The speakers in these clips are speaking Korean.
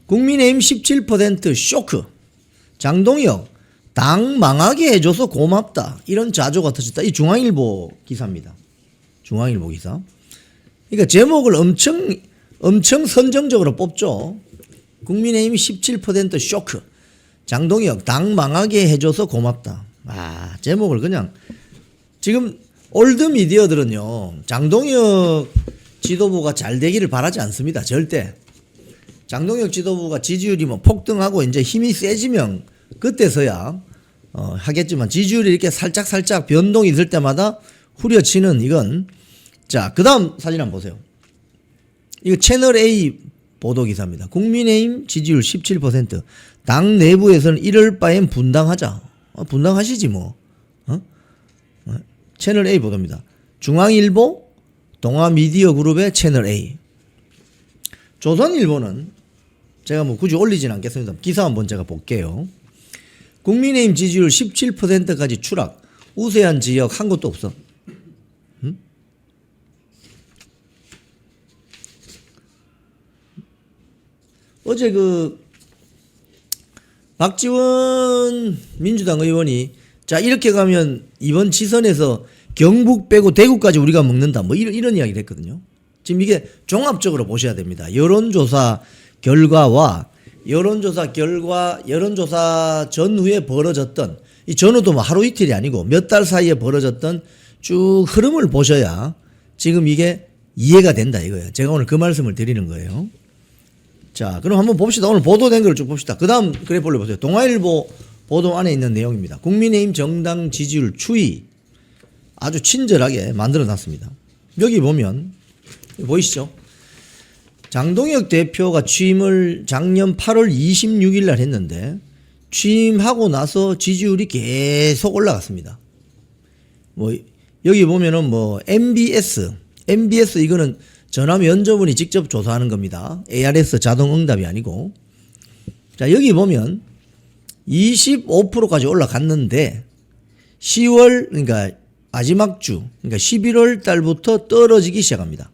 국민의힘 17% 쇼크. 장동혁 당 망하게 해줘서 고맙다. 이런 자조가 터졌다. 이 중앙일보 기사입니다. 중앙일보 기사. 그러니까 제목을 엄청 선정적으로 뽑죠. 국민의힘 17% 쇼크. 장동혁 당 망하게 해줘서 고맙다. 아, 제목을 그냥 지금 올드 미디어들은요, 장동혁 지도부가 잘 되기를 바라지 않습니다. 절대. 장동혁 지도부가 지지율이 뭐 폭등하고 이제 힘이 세지면 그때서야 하겠지만, 지지율이 이렇게 살짝 변동이 있을 때마다 후려치는 이건. 자, 그 다음 사진 한번 보세요. 이거 채널A 보도기사입니다. 국민의힘 지지율 17%. 당 내부에서는 이럴 바엔 분당하자. 분당하시지 뭐. 채널A 보도입니다. 중앙일보, 동아미디어그룹의 채널A. 조선일보는 제가 뭐 굳이 올리진 않겠습니다. 기사 한번 제가 볼게요. 국민의힘 지지율 17%까지 추락. 우세한 지역 한 곳도 없어. 어제 박지원 민주당 의원이 자, 이렇게 가면 이번 지선에서 경북 빼고 대구까지 우리가 먹는다. 뭐 이런 이야기를 했거든요. 지금 이게 종합적으로 보셔야 됩니다. 여론조사 결과 전후에 벌어졌던, 이 전후도 뭐 하루 이틀이 아니고 몇 달 사이에 벌어졌던 쭉 흐름을 보셔야 지금 이게 이해가 된다 이거예요. 제가 오늘 그 말씀을 드리는 거예요. 자, 그럼 한번 봅시다. 오늘 보도된 걸 쭉 봅시다. 그 다음 그래프 올려보세요. 동아일보 보도 안에 있는 내용입니다. 국민의힘 정당 지지율 추이 아주 친절하게 만들어 놨습니다. 여기 보면 보이시죠? 장동혁 대표가 취임을 작년 8월 26일 날 했는데, 취임하고 나서 지지율이 계속 올라갔습니다. 뭐 여기 보면은 뭐 MBS 이거는 전화 면접원이 직접 조사하는 겁니다. ARS 자동 응답이 아니고. 자, 여기 보면 25%까지 올라갔는데 10월, 그러니까 마지막 주, 그러니까 11월 달부터 떨어지기 시작합니다.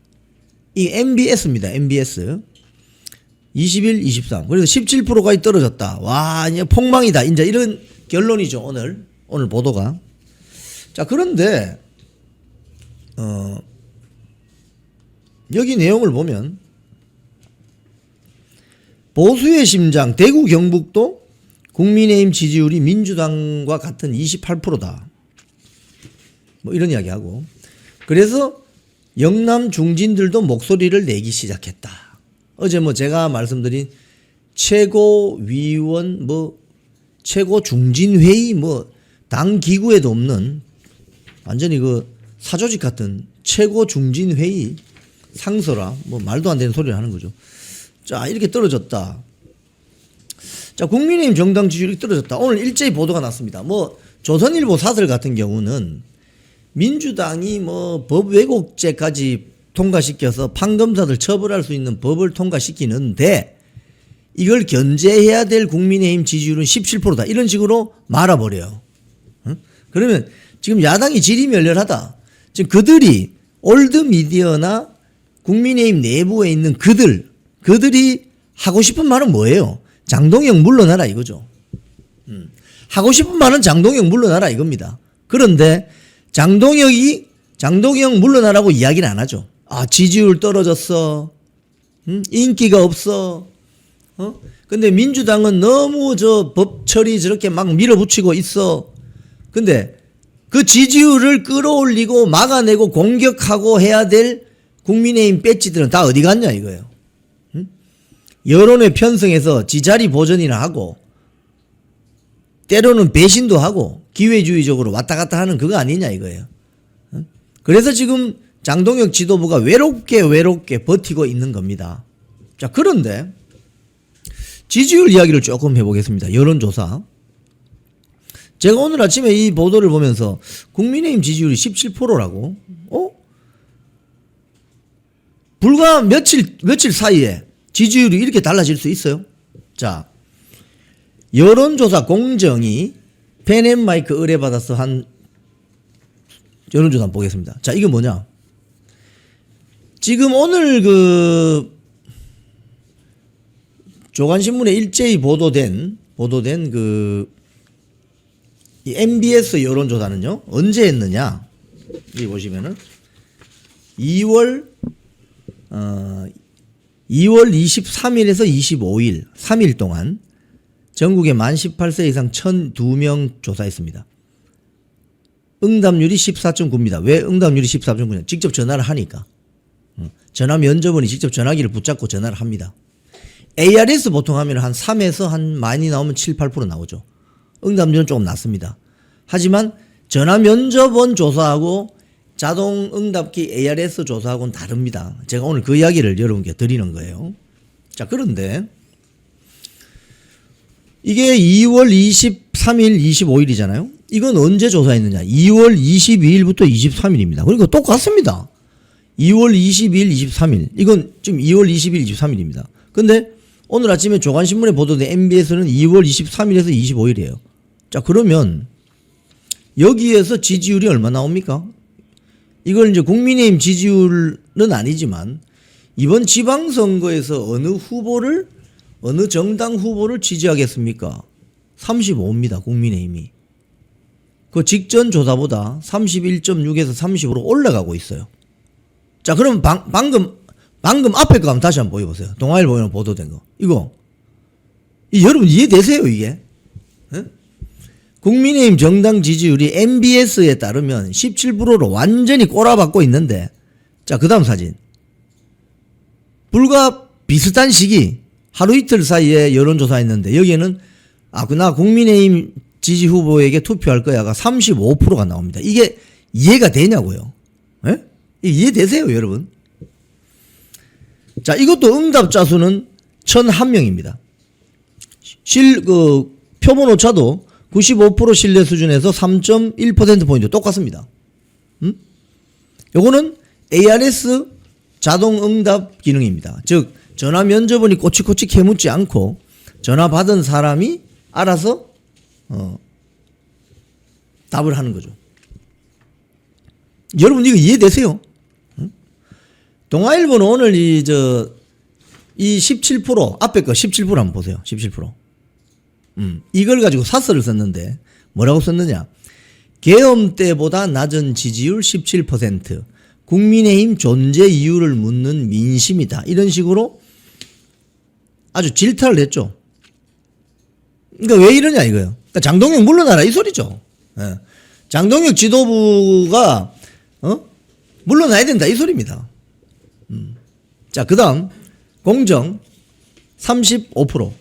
이 MBS입니다. MBS. 21, 23. 그래서 17%까지 떨어졌다. 와, 이제 폭망이다. 이제 이런 결론이죠. 오늘 보도가. 자, 그런데 여기 내용을 보면 보수의 심장 대구 경북도 국민의힘 지지율이 민주당과 같은 28%다. 뭐 이런 이야기하고, 그래서 영남 중진들도 목소리를 내기 시작했다. 어제 뭐 제가 말씀드린 최고위원 최고 중진회의 당 기구에도 없는 완전히 사조직 같은 최고 중진회의 상서라 말도 안 되는 소리를 하는 거죠. 자, 이렇게 떨어졌다. 자, 국민의힘 정당 지지율이 떨어졌다. 오늘 일제히 보도가 났습니다. 조선일보 사설 같은 경우는 민주당이 법 왜곡죄까지 통과시켜서 판검사들 처벌할 수 있는 법을 통과시키는데 이걸 견제해야 될 국민의힘 지지율은 17%다. 이런 식으로 말아버려요. 그러면 지금 야당이 질이 멸렬하다. 지금 그들이 올드 미디어나 국민의힘 내부에 있는 그들이 하고 싶은 말은 뭐예요? 장동혁 물러나라 이거죠. 하고 싶은 말은 장동혁 물러나라 이겁니다. 그런데 장동혁 물러나라고 이야기는 안 하죠. 아, 지지율 떨어졌어. 인기가 없어. 근데 민주당은 너무 법 처리 저렇게 막 밀어붙이고 있어. 근데 그 지지율을 끌어올리고 막아내고 공격하고 해야 될 국민의힘 배지들은 다 어디 갔냐 이거예요. 여론에 편성해서 지자리 보전이나 하고 때로는 배신도 하고 기회주의적으로 왔다 갔다 하는 그거 아니냐 이거예요. 그래서 지금 장동혁 지도부가 외롭게 버티고 있는 겁니다. 자, 그런데 지지율 이야기를 조금 해보겠습니다. 여론조사. 제가 오늘 아침에 이 보도를 보면서 국민의힘 지지율이 17%라고? 불과 며칠 사이에 지지율이 이렇게 달라질 수 있어요? 자, 여론조사 공정이 펜앤마이크 의뢰받아서 한 여론조사 한번 보겠습니다. 자, 이게 뭐냐? 지금 오늘 조간신문에 일제히 보도된 이 MBS 여론조사는요, 언제 했느냐? 여기 보시면은 2월 23일에서 25일 3일 동안 전국에 만 18세 이상 1,002명 조사했습니다. 응답률이 14.9입니다. 왜 응답률이 14.9냐? 직접 전화를 하니까. 전화 면접원이 직접 전화기를 붙잡고 전화를 합니다. ARS 보통 하면 한 3에서 한 많이 나오면 7, 8% 나오죠. 응답률은 조금 낮습니다. 하지만 전화 면접원 조사하고 자동 응답기 ARS 조사하고는 다릅니다. 제가 오늘 그 이야기를 여러분께 드리는 거예요. 자, 그런데 이게 2월 23일, 25일이잖아요. 이건 언제 조사했느냐? 2월 22일부터 23일입니다. 그러니까 똑같습니다. 2월 22일, 23일. 이건 지금 2월 20일, 23일입니다. 근데 오늘 아침에 조간신문에 보도된 MBS는 2월 23일에서 25일이에요. 자, 그러면 여기에서 지지율이 얼마 나옵니까? 이걸 이제 국민의힘 지지율은 아니지만 이번 지방선거에서 어느 정당 후보를 지지하겠습니까? 35입니다. 국민의힘이. 그 직전 조사보다 31.6에서 30으로 올라가고 있어요. 자, 그럼 방금 앞에 거 한번 다시 한번 보여보세요. 동아일보에 보도된 거. 여러분 이해되세요, 이게? 에? 국민의힘 정당 지지율이 MBS에 따르면 17%로 완전히 꼬라박고 있는데, 자, 그 다음 사진. 불과 비슷한 시기, 하루 이틀 사이에 여론조사했는데, 여기에는, 나 국민의힘 지지 후보에게 투표할 거야가 35%가 나옵니다. 이게 이해가 되냐고요? 에? 이해되세요, 여러분? 자, 이것도 응답자 수는 1,001명입니다. 표본 오차도 95% 신뢰 수준에서 3.1%포인트 똑같습니다. 요거는 ARS 자동 응답 기능입니다. 즉, 전화 면접원이 꼬치꼬치 캐묻지 않고 전화 받은 사람이 알아서 답을 하는 거죠. 여러분 이거 이해되세요? 동아일보는 오늘 이 17% 앞에 거 17% 한번 보세요. 17%. 이걸 가지고 사설을 썼는데 뭐라고 썼느냐? 계엄 때보다 낮은 지지율 17%. 국민의힘 존재 이유를 묻는 민심이다. 이런 식으로 아주 질타를 했죠. 그러니까 왜 이러냐 이거예요. 그러니까 장동혁 물러나라 이 소리죠. 예. 장동혁 지도부가 물러나야 된다 이 소리입니다. 자, 그 다음 공정 35%.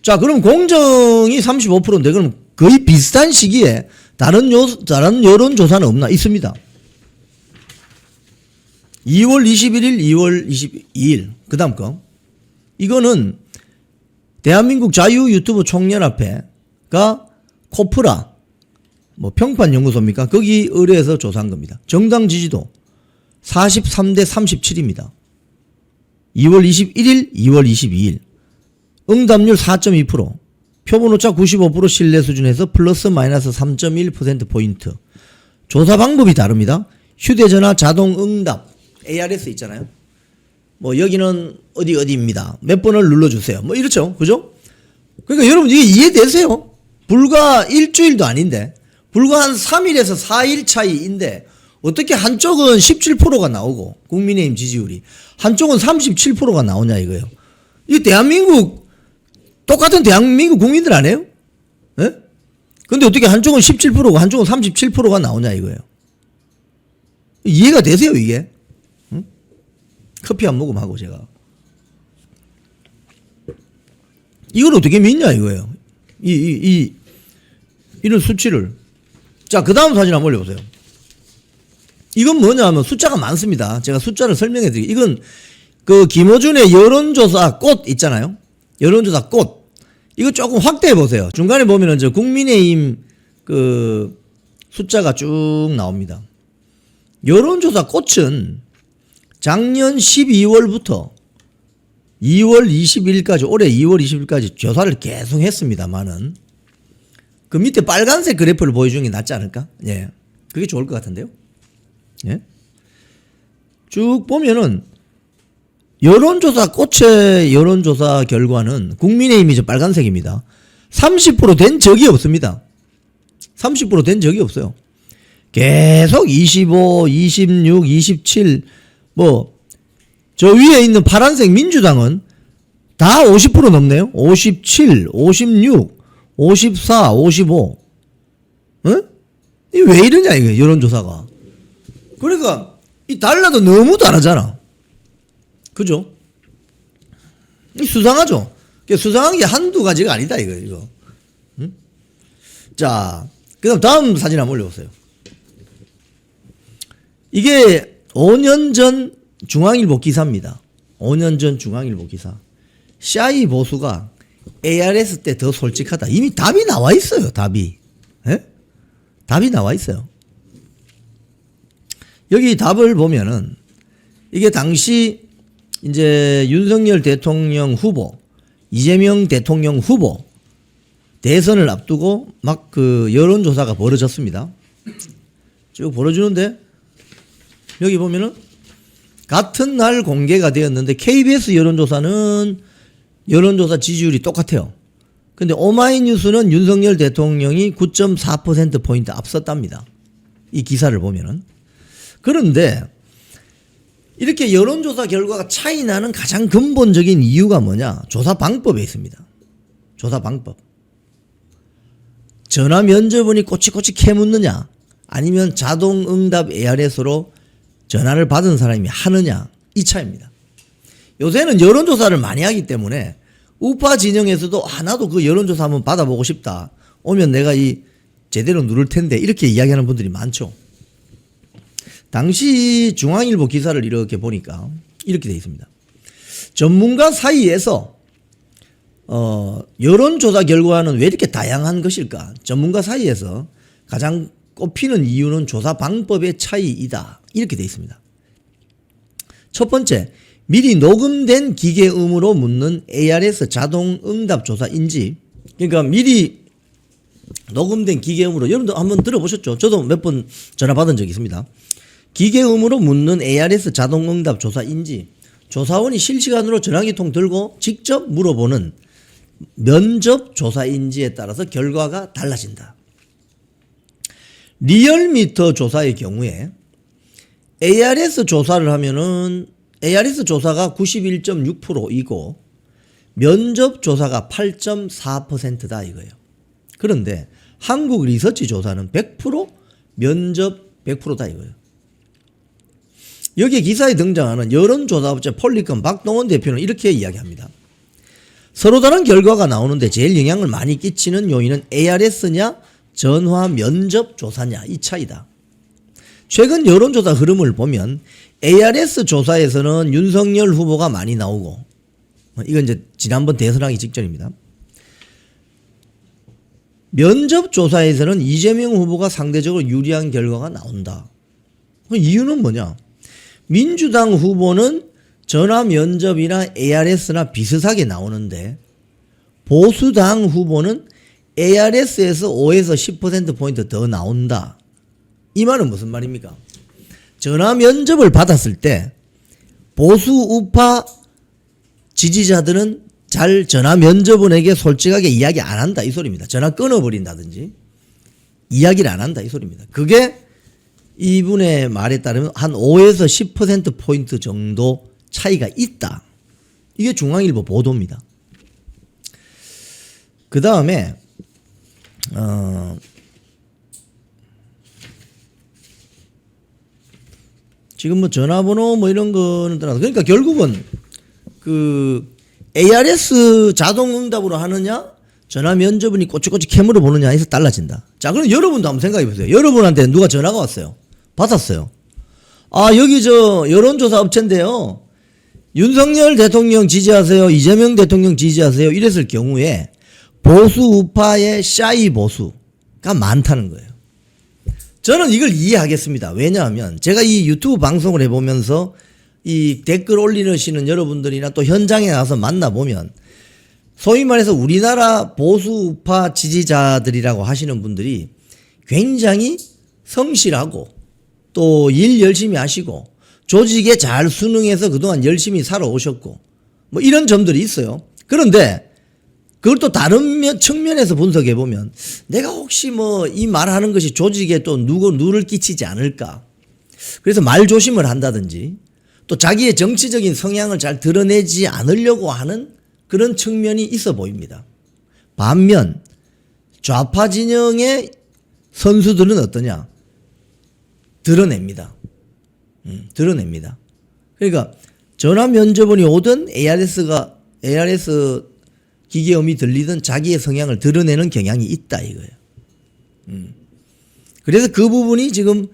자, 그럼 공정이 35%인데 그럼 거의 비슷한 시기에 다른 여론조사는 없나? 있습니다. 2월 21일, 2월 22일. 그 다음 거. 이거는 대한민국 자유 유튜브 총연합회가 코프라 평판연구소입니까? 거기 의뢰해서 조사한 겁니다. 정당 지지도 43대 37입니다. 2월 21일, 2월 22일. 응답률 4.2%. 표본오차 95% 신뢰 수준에서 플러스 마이너스 3.1%포인트. 조사 방법이 다릅니다. 휴대전화 자동 응답. ARS 있잖아요. 여기는 어디입니다. 몇 번을 눌러주세요. 이렇죠. 그죠? 그러니까 여러분 이게 이해되세요? 불과 일주일도 아닌데, 불과 한 3일에서 4일 차이인데, 어떻게 한쪽은 17%가 나오고, 국민의힘 지지율이, 한쪽은 37%가 나오냐 이거예요. 이 똑같은 대한민국 국민들 아니에요? 예? 근데 어떻게 한쪽은 17%고 한쪽은 37%가 나오냐 이거예요. 이해가 되세요, 이게? 응? 커피 한 모금 하고 제가. 이걸 어떻게 믿냐 이거예요. 이런 수치를. 자, 그 다음 사진 한번 올려보세요. 이건 뭐냐 하면 숫자가 많습니다. 제가 숫자를 설명해 드릴게요. 이건 김어준의 여론조사 꽃 있잖아요. 여론조사 꽃. 이거 조금 확대해 보세요. 중간에 보면은 국민의힘 숫자가 쭉 나옵니다. 여론조사 꽃은 작년 12월부터 2월 20일까지, 올해 2월 20일까지 조사를 계속 했습니다만은, 그 밑에 빨간색 그래프를 보여주는 게 낫지 않을까? 예. 그게 좋을 것 같은데요? 예. 쭉 보면은, 여론조사, 꽃의 여론조사 결과는 국민의힘이 저 빨간색입니다. 30% 된 적이 없습니다. 30% 된 적이 없어요. 계속 25, 26, 27, 저 위에 있는 파란색 민주당은 다 50% 넘네요. 57, 56, 54, 55. 응? 이게 왜 이러냐, 이게, 여론조사가. 그러니까, 이 달라도 너무 다르잖아. 그죠? 이 수상하죠? 수상한 게 한두 가지가 아니다, 이거. 응? 자, 그 다음 사진 한번 올려보세요. 이게 5년 전 중앙일보 기사입니다. 5년 전 중앙일보 기사. 샤이 보수가 ARS 때 더 솔직하다. 이미 답이 나와 있어요, 답이. 예? 답이 나와 있어요. 여기 답을 보면은, 이게 당시 이제 윤석열 대통령 후보, 이재명 대통령 후보 대선을 앞두고 막 그 여론조사가 벌어졌습니다. 쭉 벌어지는데 여기 보면은 같은 날 공개가 되었는데 KBS 여론조사는 여론조사 지지율이 똑같아요. 근데 오마이뉴스는 윤석열 대통령이 9.4%포인트 앞섰답니다. 이 기사를 보면은. 그런데 이렇게 여론조사 결과가 차이 나는 가장 근본적인 이유가 뭐냐? 조사 방법에 있습니다. 조사 방법. 전화 면접원이 꼬치꼬치 캐묻느냐? 아니면 자동응답 ARS로 전화를 받은 사람이 하느냐? 이 차이입니다. 요새는 여론조사를 많이 하기 때문에 우파 진영에서도 나도 그 여론조사 한번 받아보고 싶다. 오면 내가 제대로 누를 텐데 이렇게 이야기하는 분들이 많죠. 당시 중앙일보 기사를 이렇게 보니까 이렇게 되어 있습니다. 전문가 사이에서 여론조사 결과는 왜 이렇게 다양한 것일까? 전문가 사이에서 가장 꼽히는 이유는 조사 방법의 차이이다. 이렇게 되어 있습니다. 첫 번째, 미리 녹음된 기계음으로 묻는 ARS 자동응답 조사인지, 그러니까 미리 녹음된 기계음으로, 여러분도 한번 들어보셨죠? 저도 몇 번 전화 받은 적이 있습니다. 기계음으로 묻는 ARS 자동응답 조사인지, 조사원이 실시간으로 전화기통 들고 직접 물어보는 면접 조사인지에 따라서 결과가 달라진다. 리얼미터 조사의 경우에 ARS 조사를 하면은 ARS 조사가 91.6%이고 면접 조사가 8.4%다 이거예요. 그런데 한국 리서치 조사는 100% 면접 100%다 이거예요. 여기에 기사에 등장하는 여론조사업체 폴리컴 박동원 대표는 이렇게 이야기합니다. 서로 다른 결과가 나오는데 제일 영향을 많이 끼치는 요인은 ARS냐 전화 면접 조사냐 이 차이다. 최근 여론조사 흐름을 보면 ARS 조사에서는 윤석열 후보가 많이 나오고, 이건 이제 지난번 대선하기 직전입니다. 면접 조사에서는 이재명 후보가 상대적으로 유리한 결과가 나온다. 이유는 뭐냐? 민주당 후보는 전화 면접이나 ARS나 비슷하게 나오는데 보수당 후보는 ARS에서 5에서 10%포인트 더 나온다. 이 말은 무슨 말입니까? 전화 면접을 받았을 때 보수 우파 지지자들은 잘 전화 면접원에게 솔직하게 이야기 안 한다 이 소리입니다. 전화 끊어버린다든지 이야기를 안 한다 이 소리입니다. 그게 이분의 말에 따르면 한 5에서 10%포인트 정도 차이가 있다. 이게 중앙일보 보도입니다. 그 다음에 지금 뭐 전화번호 뭐 이런 거는 떠나서 그러니까 결국은 그 ARS 자동응답으로 하느냐 전화 면접원이 꼬치꼬치 캐물어 보느냐 해서 달라진다. 자, 그럼 여러분도 한번 생각해 보세요. 여러분한테 누가 전화가 왔어요. 받았어요. 여기 저 여론조사 업체인데요. 윤석열 대통령 지지하세요. 이재명 대통령 지지하세요. 이랬을 경우에 보수 우파의 샤이 보수가 많다는 거예요. 저는 이걸 이해하겠습니다. 왜냐하면 제가 이 유튜브 방송을 해보면서 이 댓글 올리시는 여러분들이나 또 현장에 나가서 만나보면 소위 말해서 우리나라 보수 우파 지지자들이라고 하시는 분들이 굉장히 성실하고 또 일 열심히 하시고 조직에 잘 순응해서 그동안 열심히 살아오셨고 뭐 이런 점들이 있어요. 그런데 그걸 또 다른 측면에서 분석해 보면 내가 혹시 뭐 이 말하는 것이 조직에 또 누를 끼치지 않을까. 그래서 말 조심을 한다든지 또 자기의 정치적인 성향을 잘 드러내지 않으려고 하는 그런 측면이 있어 보입니다. 반면 좌파 진영의 선수들은 어떠냐? 드러냅니다. 드러냅니다. 그러니까 전화 면접원이 오든 ARS 기계음이 들리든 자기의 성향을 드러내는 경향이 있다 이거예요. 그래서 그 부분이 지금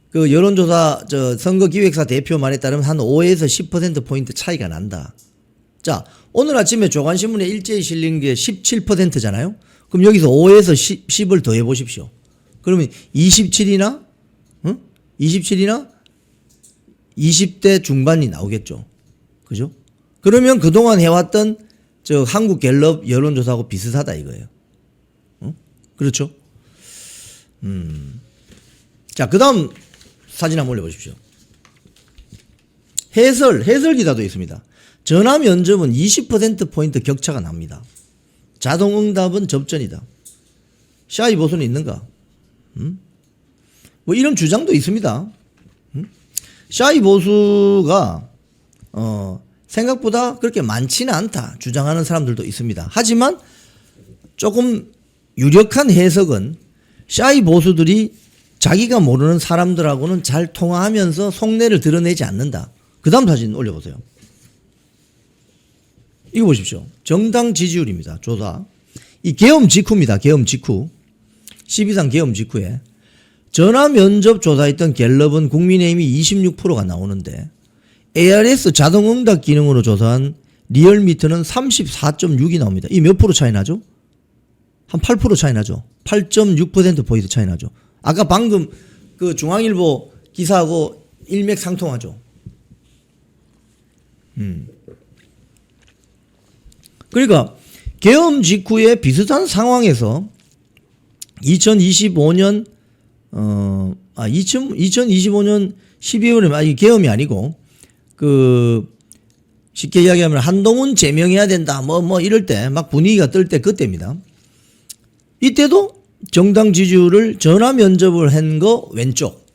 그 여론조사 선거기획사 대표 말에 따르면 한 5에서 10%포인트 차이가 난다. 자, 오늘 아침에 조간신문에 일제히 실린 게 17%잖아요. 그럼 여기서 5에서 10을 더해 보십시오. 그러면 27이나 20대 중반이 나오겠죠. 그죠? 그러면 그동안 해왔던 한국 갤럽 여론조사하고 비슷하다 이거예요. 그렇죠? 자, 그 다음 사진 한번 올려보십시오. 해설 기사도 있습니다. 전화 면접은 20%포인트 격차가 납니다. 자동응답은 접전이다. 샤이 보수는 있는가? 뭐 이런 주장도 있습니다. 샤이 보수가 생각보다 그렇게 많지는 않다 주장하는 사람들도 있습니다. 하지만 조금 유력한 해석은 샤이 보수들이 자기가 모르는 사람들하고는 잘 통화하면서 속내를 드러내지 않는다. 그 다음 사진 올려보세요. 이거 보십시오. 정당 지지율입니다. 조사. 이 계엄 직후입니다. 계엄 직후. 12상 계엄 직후에 전화 면접 조사했던 갤럽은 국민의힘이 26%가 나오는데 ARS 자동응답 기능으로 조사한 리얼미터는 34.6이 나옵니다. 이 몇 프로 차이 나죠? 한 8% 차이 나죠. 8.6%포인트 차이 나죠. 아까 방금 그 중앙일보 기사하고 일맥상통하죠. 그러니까 계엄 직후에 비슷한 상황에서 2025년 12월에 이 계엄이 아니고 그 쉽게 이야기하면 한동훈 제명해야 된다 뭐 이럴 때 막 분위기가 뜰 때 그때입니다. 이때도 정당 지지율을 전화 면접을 한 거 왼쪽,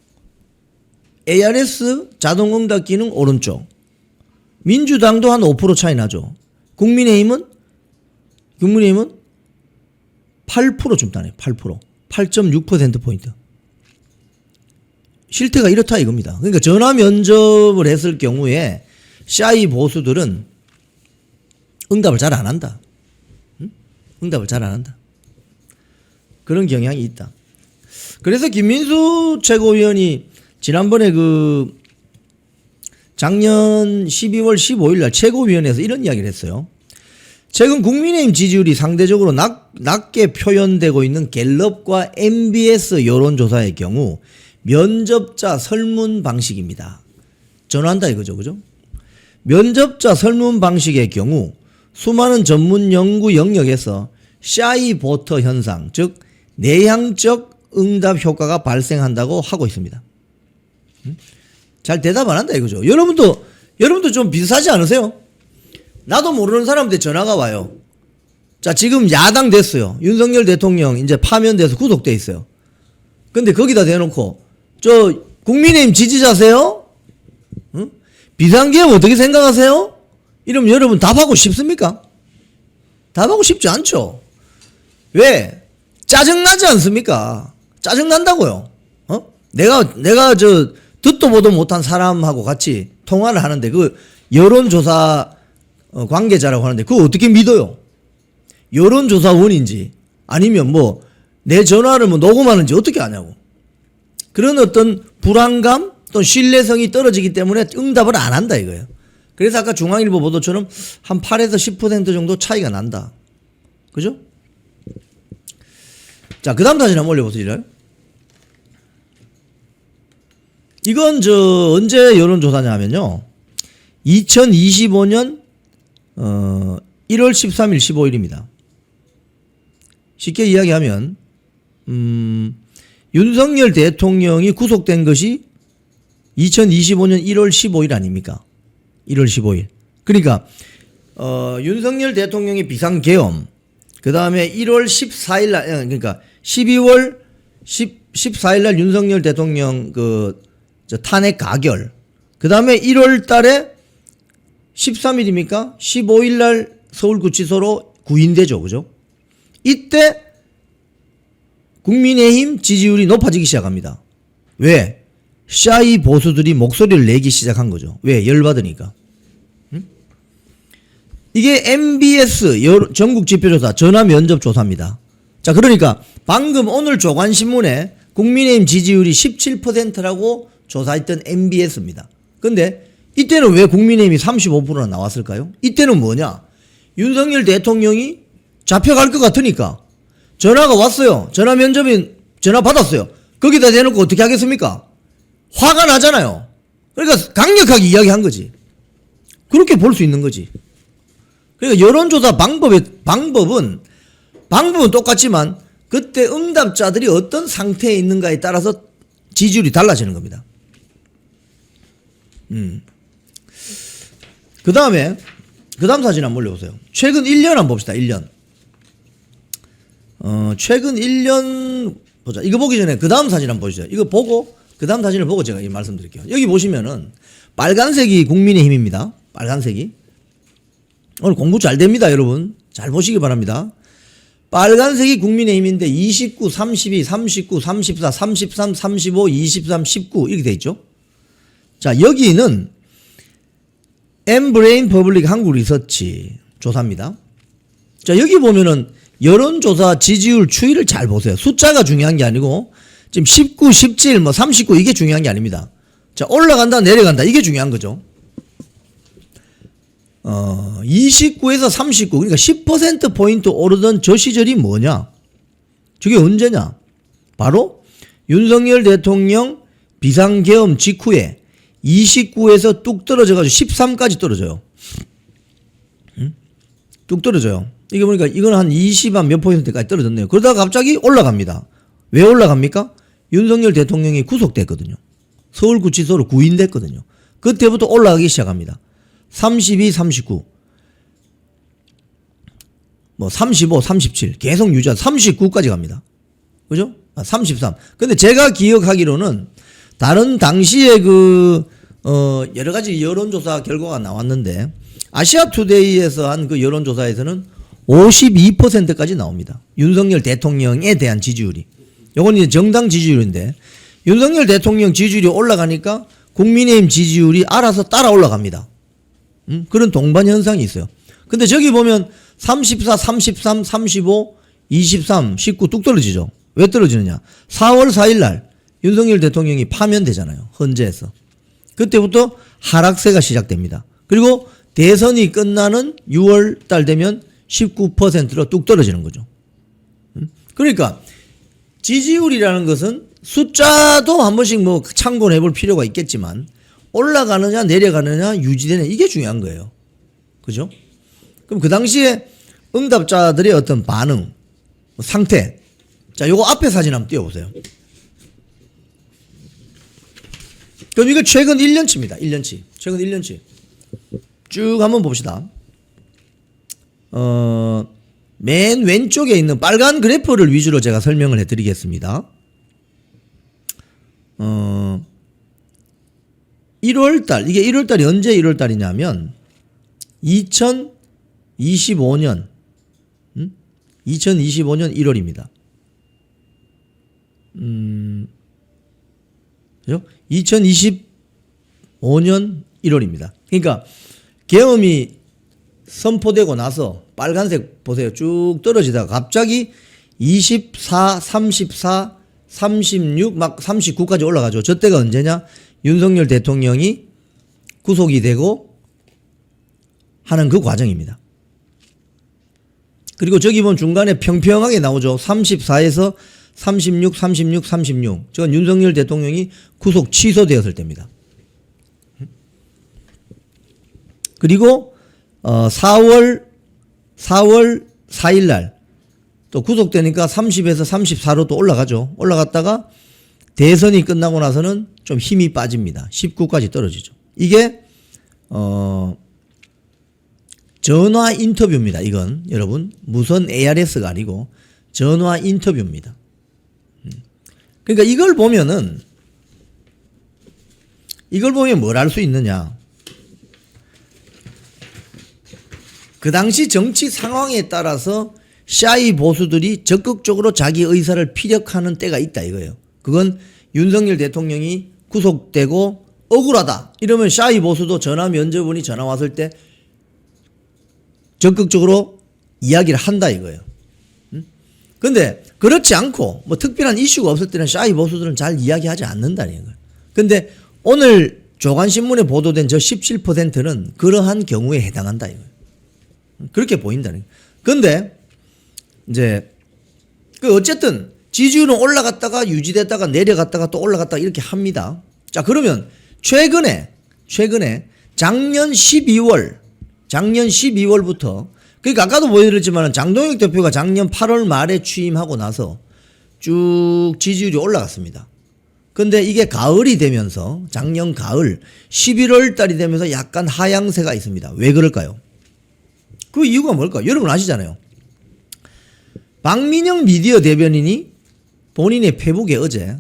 ARS 자동응답 기능 오른쪽, 민주당도 한 5% 차이 나죠. 국민의힘은 8%좀 나네. 8.6%포인트. 실태가 이렇다 이겁니다. 그러니까 전화 면접을 했을 경우에 샤이 보수들은 응답을 잘 안 한다. 응답을 잘 안 한다. 그런 경향이 있다. 그래서 김민수 최고위원이 지난번에 그 작년 12월 15일 날 최고위원회에서 이런 이야기를 했어요. 최근 국민의힘 지지율이 상대적으로 낮게 표현되고 있는 갤럽과 MBS 여론조사의 경우 면접자 설문 방식입니다. 전화한다 이거죠. 그죠? 면접자 설문 방식의 경우 수많은 전문 연구 영역에서 샤이 보터 현상, 즉 내향적 응답 효과가 발생한다고 하고 있습니다. 잘 대답 안 한다 이거죠. 여러분도 좀 비슷하지 않으세요? 나도 모르는 사람한테 전화가 와요. 자, 지금 야당 됐어요. 윤석열 대통령 이제 파면돼서 구속돼 있어요. 근데 거기다 대놓고 저 국민의힘 지지자세요? 응? 비상계엄 어떻게 생각하세요? 이러면 여러분 답하고 싶습니까? 답하고 싶지 않죠. 왜? 짜증나지 않습니까? 짜증난다고요. 내가 저 듣도 보도 못한 사람하고 같이 통화를 하는데 그 여론조사 관계자라고 하는데 그거 어떻게 믿어요? 여론조사원인지 아니면 뭐 내 전화를 뭐 녹음하는지 어떻게 아냐고. 그런 어떤 불안감 또 신뢰성이 떨어지기 때문에 응답을 안 한다 이거예요. 그래서 아까 중앙일보 보도처럼 한 8에서 10% 정도 차이가 난다. 그죠? 자, 그 다음 사진 한번 올려보세요. 이건 언제 여론조사냐 하면요. 2025년 1월 13일 15일입니다. 쉽게 이야기하면 윤석열 대통령이 구속된 것이 2025년 1월 15일 아닙니까? 1월 15일. 그러니까 윤석열 대통령이 비상계엄, 그 다음에 1월 14일 날, 그러니까 12월 14일 날 윤석열 대통령 탄핵 가결, 그 다음에 1월 달에 13일입니까? 15일 날 서울구치소로 구인되죠. 그죠? 이때 국민의힘 지지율이 높아지기 시작합니다. 왜? 샤이 보수들이 목소리를 내기 시작한 거죠. 왜? 열받으니까. 이게 MBS 전국 지표조사 전화 면접 조사입니다. 자, 그러니까 방금 오늘 조간신문에 국민의힘 지지율이 17%라고 조사했던 MBS입니다. 근데 이때는 왜 국민의힘이 35%나 나왔을까요? 이때는 뭐냐? 윤석열 대통령이 잡혀갈 것 같으니까 전화가 왔어요. 전화 면접인 전화 받았어요. 거기다 대놓고 어떻게 하겠습니까? 화가 나잖아요. 그러니까 강력하게 이야기한 거지. 그렇게 볼 수 있는 거지. 그러니까 여론조사 방법은 똑같지만 그때 응답자들이 어떤 상태에 있는가에 따라서 지지율이 달라지는 겁니다. 그 다음 사진 한번 올려보세요. 최근 1년 한번 봅시다. 1년. 최근 1년 보자. 이거 보기 전에 그 다음 사진 한번 보시죠. 이거 보고 그 다음 사진을 보고 제가 말씀드릴게요. 여기 보시면은 빨간색이 국민의힘입니다. 빨간색이. 오늘 공부 잘 됩니다, 여러분. 잘 보시기 바랍니다. 빨간색이 국민의힘인데 29, 32, 39, 34, 33, 35, 23, 19 이렇게 돼 있죠. 자, 여기는 엠브레인 퍼블릭 한국 리서치 조사입니다. 자, 여기 보면은 여론조사 지지율 추이를 잘 보세요. 숫자가 중요한 게 아니고 지금 19, 17, 39 이게 중요한 게 아닙니다. 자, 올라간다 내려간다 이게 중요한 거죠. 29에서 39 그러니까 10%포인트 오르던 저 시절이 뭐냐? 저게 언제냐? 바로 윤석열 대통령 비상계엄 직후에 29에서 뚝 떨어져가지고 13까지 떨어져요. 뚝 떨어져요. 이게 보니까 이건 한 20한 몇 %까지 떨어졌네요. 그러다가 갑자기 올라갑니다. 왜 올라갑니까? 윤석열 대통령이 구속됐거든요. 서울구치소로 구인됐거든요. 그때부터 올라가기 시작합니다. 32, 39, 35, 37 계속 유지한 39까지 갑니다. 그죠? 33. 근데 제가 기억하기로는 다른 당시에 여러 가지 여론조사 결과가 나왔는데 아시아투데이에서 한 그 여론조사에서는 52%까지 나옵니다. 윤석열 대통령에 대한 지지율이. 요건 이제 정당 지지율인데 윤석열 대통령 지지율이 올라가니까 국민의힘 지지율이 알아서 따라 올라갑니다. 그런 동반 현상이 있어요. 근데 저기 보면 34, 33, 35, 23, 19 뚝 떨어지죠. 왜 떨어지느냐? 4월 4일 날 윤석열 대통령이 파면되잖아요. 헌재에서. 그때부터 하락세가 시작됩니다. 그리고 대선이 끝나는 6월 달 되면 19%로 뚝 떨어지는 거죠. 그러니까 지지율이라는 것은 숫자도 한 번씩 참고를 해볼 필요가 있겠지만 올라가느냐 내려가느냐 유지되느냐 이게 중요한 거예요. 그죠? 그럼 그 당시에 응답자들의 어떤 반응, 상태. 자, 요거 앞에 사진 한번 띄워보세요. 그럼 이거 최근 1년치입니다. 1년치. 최근 1년치. 쭉 한번 봅시다. 맨 왼쪽에 있는 빨간 그래프를 위주로 제가 설명을 해드리겠습니다. 1월달, 이게 1월달이 언제 1월달이냐면 2025년 1월입니다. 그죠? 2025년 1월입니다. 그러니까 계엄이 선포되고 나서 빨간색 보세요. 쭉 떨어지다가 갑자기 24, 34, 36, 막 39까지 올라가죠. 저 때가 언제냐? 윤석열 대통령이 구속이 되고 하는 그 과정입니다. 그리고 저기 보면 중간에 평평하게 나오죠. 34에서 36, 36, 36. 저건 윤석열 대통령이 구속 취소되었을 때입니다. 그리고 4월 4일 날 또 구속되니까 30에서 34로 또 올라가죠. 올라갔다가 대선이 끝나고 나서는 좀 힘이 빠집니다. 19까지 떨어지죠. 이게 전화 인터뷰입니다. 이건 여러분 무선 ARS가 아니고 전화 인터뷰입니다. 그러니까 이걸 보면 뭘 알 수 있느냐. 그 당시 정치 상황에 따라서 샤이 보수들이 적극적으로 자기 의사를 피력하는 때가 있다 이거예요. 그건 윤석열 대통령이 구속되고 억울하다 이러면 샤이 보수도 전화 면접원이 전화 왔을 때 적극적으로 이야기를 한다 이거예요. 근데 그렇지 않고 뭐 특별한 이슈가 없을 때는 샤이 보수들은 잘 이야기하지 않는다는 거예요. 근데 오늘 조간신문에 보도된 저 17%는 그러한 경우에 해당한다 이거예요. 그렇게 보인다는 거예요. 근데 이제 그 어쨌든 지지율은 올라갔다가 유지됐다가 내려갔다가 또 올라갔다가 이렇게 합니다. 자, 그러면 최근에 작년 12월부터 그러니까 아까도 보여드렸지만 장동혁 대표가 작년 8월 말에 취임하고 나서 쭉 지지율이 올라갔습니다. 근데 이게 가을이 되면서 작년 가을 11월 달이 되면서 약간 하향세가 있습니다. 왜 그럴까요? 그 이유가 뭘까요? 여러분 아시잖아요. 박민영 미디어 대변인이 본인의 페북에 어제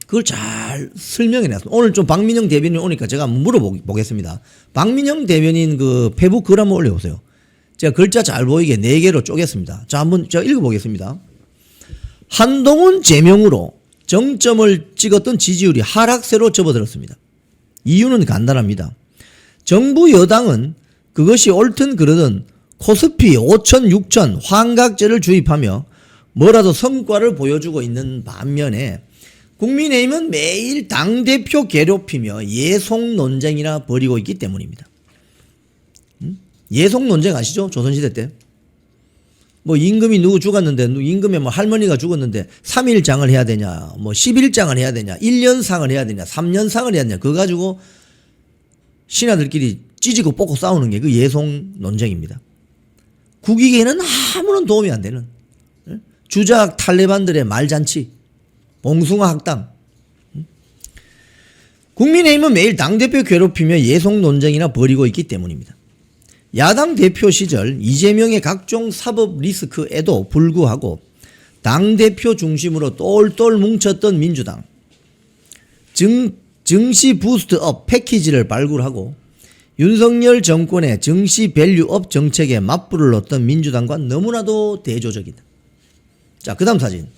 그걸 잘 설명해 놨습니다. 오늘 좀 박민영 대변인 오니까 제가 한번 물어보겠습니다. 박민영 대변인 그 페북 글 한번 올려보세요. 제가 글자 잘 보이게 4개로 쪼갰습니다. 자, 한번 제가 읽어보겠습니다. 한동훈 제명으로 정점을 찍었던 지지율이 하락세로 접어들었습니다. 이유는 간단합니다. 정부 여당은 그것이 옳든 그러든 코스피 5천 6천 환각제를 주입하며 뭐라도 성과를 보여주고 있는 반면에 국민의힘은 매일 당대표 괴롭히며 예속 논쟁이나 벌이고 있기 때문입니다. 예속 논쟁 아시죠? 조선시대 때. 뭐 임금이 누구 죽었는데 임금의 뭐 할머니가 죽었는데 3일장을 해야 되냐 뭐 10일장을 해야 되냐 1년상을 해야 되냐 3년상을 해야 되냐 그거 가지고 신하들끼리 찢고 뽑고 싸우는 게 그 예속 논쟁입니다. 국익에는 아무런 도움이 안 되는 주작 탈레반들의 말잔치 봉숭아 학당. 국민의힘은 매일 당대표 괴롭히며 예속 논쟁이나 벌이고 있기 때문입니다. 야당 대표 시절 이재명의 각종 사법 리스크에도 불구하고 당대표 중심으로 똘똘 뭉쳤던 민주당. 증시 부스트업 패키지를 발굴하고 윤석열 정권의 증시 밸류업 정책에 맞불을 놓던 민주당과 너무나도 대조적이다. 자, 그 다음 사진.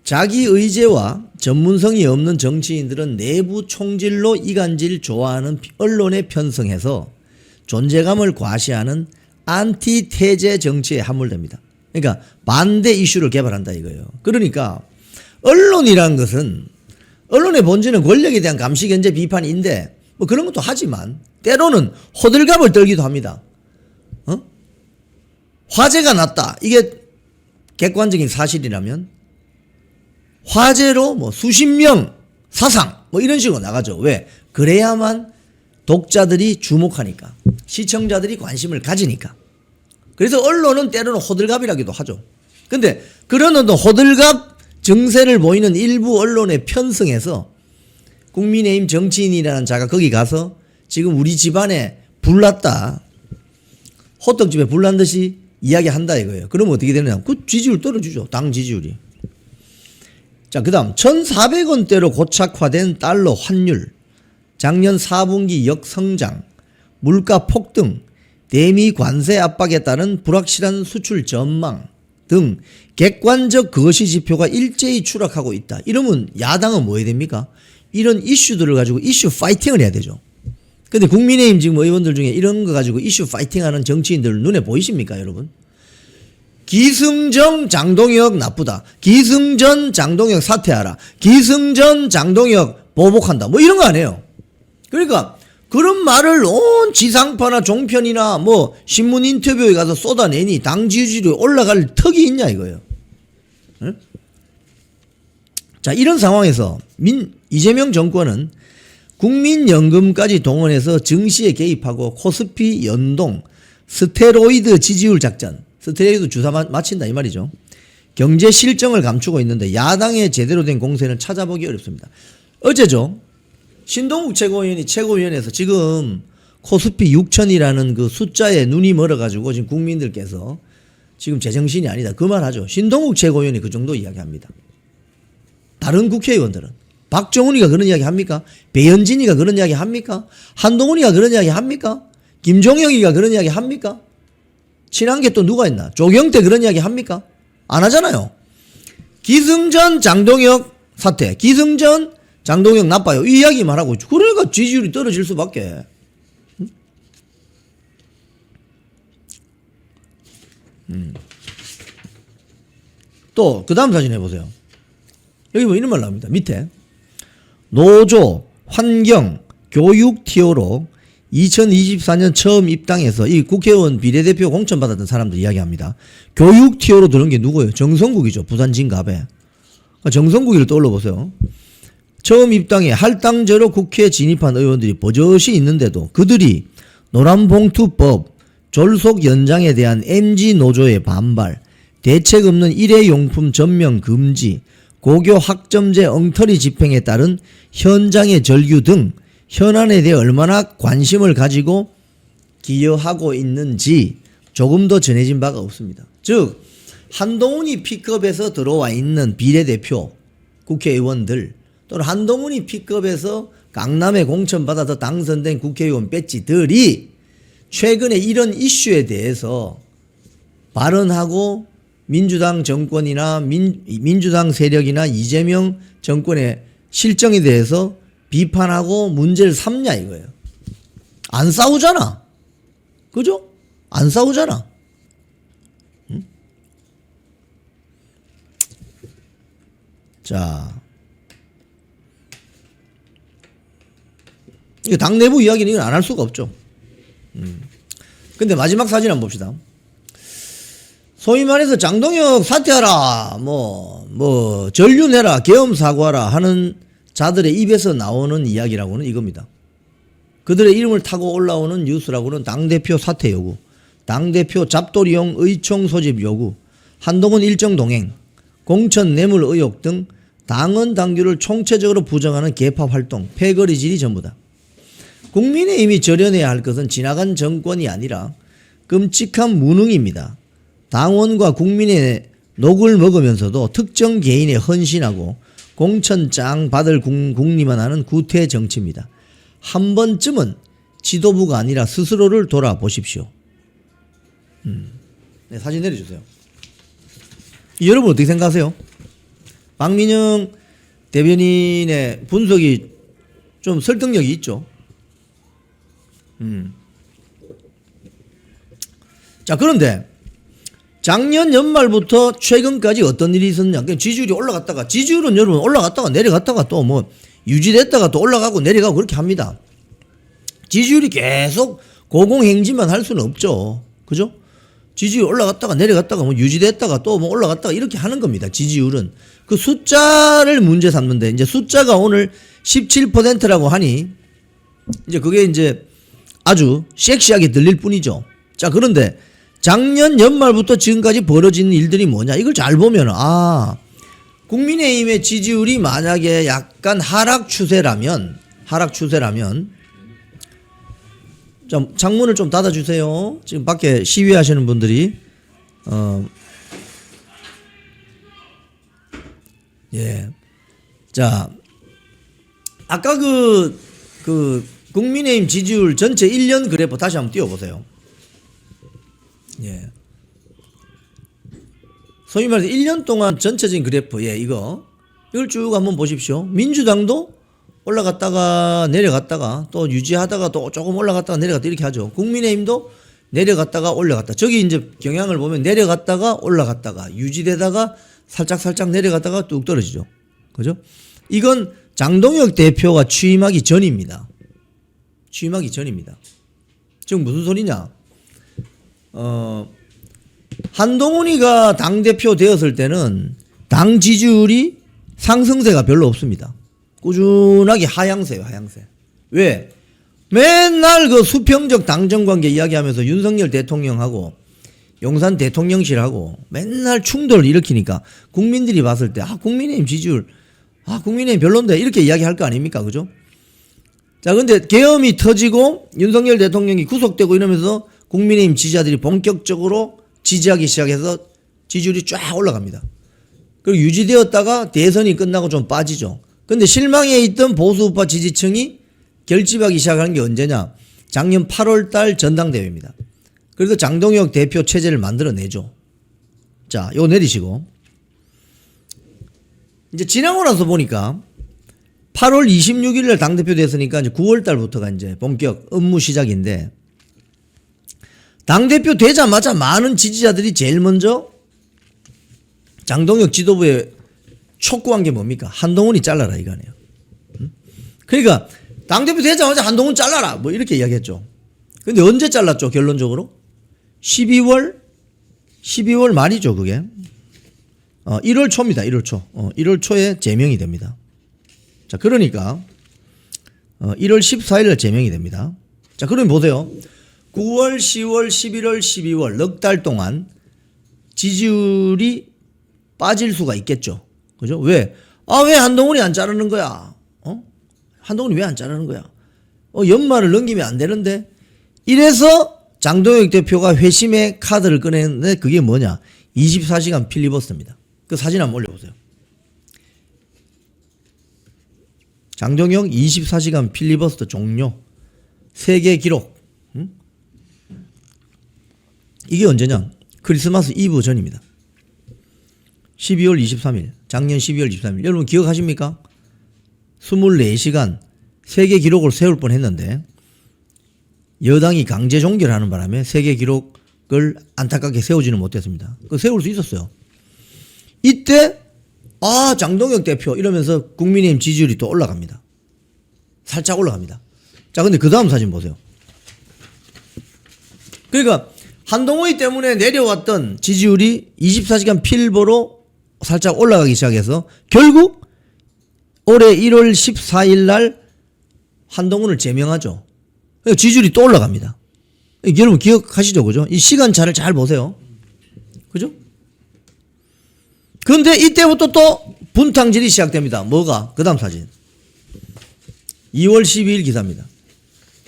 자기 의제와 전문성이 없는 정치인들은 내부 총질로 이간질 좋아하는 언론에 편성해서 존재감을 과시하는 안티테제 정치에 함몰됩니다. 그러니까 반대 이슈를 개발한다 이거예요. 그러니까 언론이란 것은 언론의 본질은 권력에 대한 감시, 견제, 비판인데 뭐 그런 것도 하지만 때로는 호들갑을 떨기도 합니다. 화재가 났다. 이게 객관적인 사실이라면 화재로 뭐 수십 명 사상 뭐 이런 식으로 나가죠. 왜? 그래야만 독자들이 주목하니까 시청자들이 관심을 가지니까. 그래서 언론은 때로는 호들갑이라기도 하죠. 근데 그런 어떤 호들갑 증세를 보이는 일부 언론에 편성해서 국민의힘 정치인이라는 자가 거기 가서 지금 우리 집안에 불났다. 호떡집에 불난 듯이 이야기한다 이거예요. 그러면 어떻게 되느냐. 그 지지율 떨어지죠. 당 지지율이. 자, 그 다음 1,400원대로 고착화된 달러 환율, 작년 4분기 역성장, 물가 폭등, 대미 관세 압박에 따른 불확실한 수출 전망 등 객관적 거시 지표가 일제히 추락하고 있다. 이러면 야당은 뭐 해야 됩니까? 이런 이슈들을 가지고 이슈 파이팅을 해야 되죠. 근데 국민의힘 지금 의원들 중에 이런 거 가지고 이슈 파이팅하는 정치인들 눈에 보이십니까 여러분? 기승전 장동혁 나쁘다. 기승전 장동혁 사퇴하라. 기승전 장동혁 보복한다. 뭐 이런 거 아니에요. 그러니까 그런 말을 온 지상파나 종편이나 뭐 신문 인터뷰에 가서 쏟아내니 당 지지율이 올라갈 턱이 있냐 이거예요. 응? 자, 이런 상황에서 이재명 정권은 국민연금까지 동원해서 증시에 개입하고 코스피 연동 스테로이드 지지율 작전, 스테로이드 주사 맞힌다 이 말이죠. 경제 실정을 감추고 있는데 야당의 제대로 된 공세는 찾아보기 어렵습니다. 어제죠. 신동욱 최고위원이 최고위원회에서 지금 코스피 6천이라는 그 숫자에 눈이 멀어가지고 지금 국민들께서 지금 제정신이 아니다. 그 말 하죠. 신동욱 최고위원이 그 정도 이야기합니다. 다른 국회의원들은 박정훈이가 그런 이야기 합니까? 배현진이가 그런 이야기 합니까? 한동훈이가 그런 이야기 합니까? 김종영이가 그런 이야기 합니까? 친한 게 또 누가 있나? 조경태 그런 이야기 합니까? 안 하잖아요. 기승전 장동혁 사태. 기승전 장동혁 나빠요. 이 이야기만 하고 있죠. 그러니까 지지율이 떨어질 수밖에. 또 그 다음 사진 해보세요. 여기 뭐 이런 말 나옵니다. 밑에 노조, 환경, 교육 티오로 2024년 처음 입당해서 이 국회의원 비례대표 공천받았던 사람들 이야기합니다. 교육 티오로 들은 게 누구예요? 정성국이죠. 부산 진갑에. 정성국이를 떠올려보세요. 처음 입당해 할당제로 국회에 진입한 의원들이 버젓이 있는데도 그들이 노란봉투법, 졸속 연장에 대한 MG노조의 반발, 대책 없는 일회용품 전면 금지, 고교 학점제 엉터리 집행에 따른 현장의 절규 등 현안에 대해 얼마나 관심을 가지고 기여하고 있는지 조금 더 전해진 바가 없습니다. 즉 한동훈이 픽업해서 들어와 있는 비례대표 국회의원들 또는 한동훈이 픽업해서 강남에 공천받아서 당선된 국회의원 배지들이 최근에 이런 이슈에 대해서 발언하고 민주당 정권이나 민주당 세력이나 이재명 정권의 실정에 대해서 비판하고 문제를 삼냐 이거예요. 안 싸우잖아. 그죠? 안 싸우잖아. 응? 자, 이거 당 내부 이야기는 이건 안 할 수가 없죠. 근데 마지막 사진 한번 봅시다. 소위 말해서 장동혁 사퇴하라, 전륜해라, 계엄 사과하라 하는 자들의 입에서 나오는 이야기라고는 이겁니다. 그들의 이름을 타고 올라오는 뉴스라고는 당대표 사퇴 요구, 당대표 잡돌이용 의총 소집 요구, 한동훈 일정 동행, 공천 뇌물 의혹 등 당헌 당규를 총체적으로 부정하는 개파 활동, 패거리질이 전부다. 국민의힘이 절연해야 할 것은 지나간 정권이 아니라 끔찍한 무능입니다. 당원과 국민의 녹을 먹으면서도 특정 개인에 헌신하고 공천장 받을 궁리만 하는 구태 정치입니다. 한 번쯤은 지도부가 아니라 스스로를 돌아보십시오. 네, 사진 내려주세요. 여러분 어떻게 생각하세요? 박민영 대변인의 분석이 좀 설득력이 있죠. 자, 그런데 작년 연말부터 최근까지 어떤 일이 있었냐? 지지율이 올라갔다가, 지지율은 여러분 올라갔다가 내려갔다가 또 뭐 유지됐다가 또 올라가고 내려가고 그렇게 합니다. 지지율이 계속 고공행진만 할 수는 없죠. 그죠? 지지율 올라갔다가 내려갔다가 뭐 유지됐다가 또 뭐 올라갔다가 이렇게 하는 겁니다. 지지율은. 그 숫자를 문제 삼는데 이제 숫자가 오늘 17%라고 하니 이제 그게 이제 아주 섹시하게 들릴 뿐이죠. 자, 그런데 작년 연말부터 지금까지 벌어진 일들이 뭐냐? 이걸 잘 보면 국민의힘의 지지율이 만약에 약간 하락 추세라면 좀 창문을 좀 닫아주세요. 지금 밖에 시위하시는 분들이 예. 자, 아까 그 국민의힘 지지율 전체 1년 그래프 다시 한번 띄워보세요. 예. 소위 말해서 1년 동안 전체적인 그래프, 예, 이걸 쭉 한번 보십시오. 민주당도 올라갔다가 내려갔다가 또 유지하다가 또 조금 올라갔다가 내려갔다 이렇게 하죠. 국민의힘도 내려갔다가 올라갔다. 저기 이제 경향을 보면 내려갔다가 올라갔다가 유지되다가 살짝 내려갔다가 뚝 떨어지죠. 그죠? 이건 장동혁 대표가 취임하기 전입니다. 지금 무슨 소리냐? 한동훈이가 당대표 되었을 때는 당 지지율이 상승세가 별로 없습니다. 꾸준하게 하향세예요, 하향세. 왜? 맨날 그 수평적 당정관계 이야기하면서 윤석열 대통령하고 용산 대통령실하고 맨날 충돌을 일으키니까 국민들이 봤을 때 국민의힘 지지율 국민의힘 별론데 이렇게 이야기할 거 아닙니까? 그죠? 자, 근데 계엄이 터지고 윤석열 대통령이 구속되고 이러면서 국민의힘 지지자들이 본격적으로 지지하기 시작해서 지지율이 쫙 올라갑니다. 그리고 유지되었다가 대선이 끝나고 좀 빠지죠. 근데 실망해 있던 보수우파 지지층이 결집하기 시작하는 게 언제냐? 작년 8월 달 전당대회입니다. 그래서 장동혁 대표 체제를 만들어내죠. 자, 요거 내리시고. 이제 지나고 나서 보니까 8월 26일 날 당대표 됐으니까 이제 9월 달부터가 이제 본격 업무 시작인데, 당대표 되자마자 많은 지지자들이 제일 먼저 장동혁 지도부에 촉구한 게 뭡니까? 한동훈이 잘라라 이거네요. 그러니까 당대표 되자마자 한동훈 잘라라 뭐 이렇게 이야기했죠. 근데 언제 잘랐죠? 결론적으로 12월 말이죠. 그게 1월 초입니다. 1월 초. 1월 초에 제명이 됩니다. 자, 그러니까 1월 14일 날 제명이 됩니다. 자, 그러면 보세요. 9월, 10월, 11월, 12월 넉 달 동안 지지율이 빠질 수가 있겠죠. 그죠? 왜? 왜 한동훈이 안 자르는 거야? 한동훈이 왜 안 자르는 거야? 연말을 넘기면 안 되는데. 이래서 장동혁 대표가 회심의 카드를 꺼냈는데 그게 뭐냐? 24시간 필리버스터입니다. 그 사진 한번 올려보세요. 장동혁 24시간 필리버스터 종료. 세계 기록. 이게 언제냐? 크리스마스 이브 전입니다. 12월 23일. 작년 12월 23일. 여러분 기억하십니까? 24시간 세계 기록을 세울 뻔 했는데 여당이 강제 종결하는 바람에 세계 기록을 안타깝게 세우지는 못했습니다. 그 세울 수 있었어요. 이때 장동혁 대표 이러면서 국민의힘 지지율이 또 올라갑니다. 살짝 올라갑니다. 자, 근데 그 다음 사진 보세요. 그러니까 한동훈이 때문에 내려왔던 지지율이 24시간 필보로 살짝 올라가기 시작해서 결국 올해 1월 14일 날 한동훈을 제명하죠. 지지율이 또 올라갑니다. 여러분 기억하시죠? 그죠? 이 시간차를 잘 보세요. 그죠? 그런데 이때부터 또 분탕질이 시작됩니다. 뭐가? 그 다음 사진. 2월 12일 기사입니다.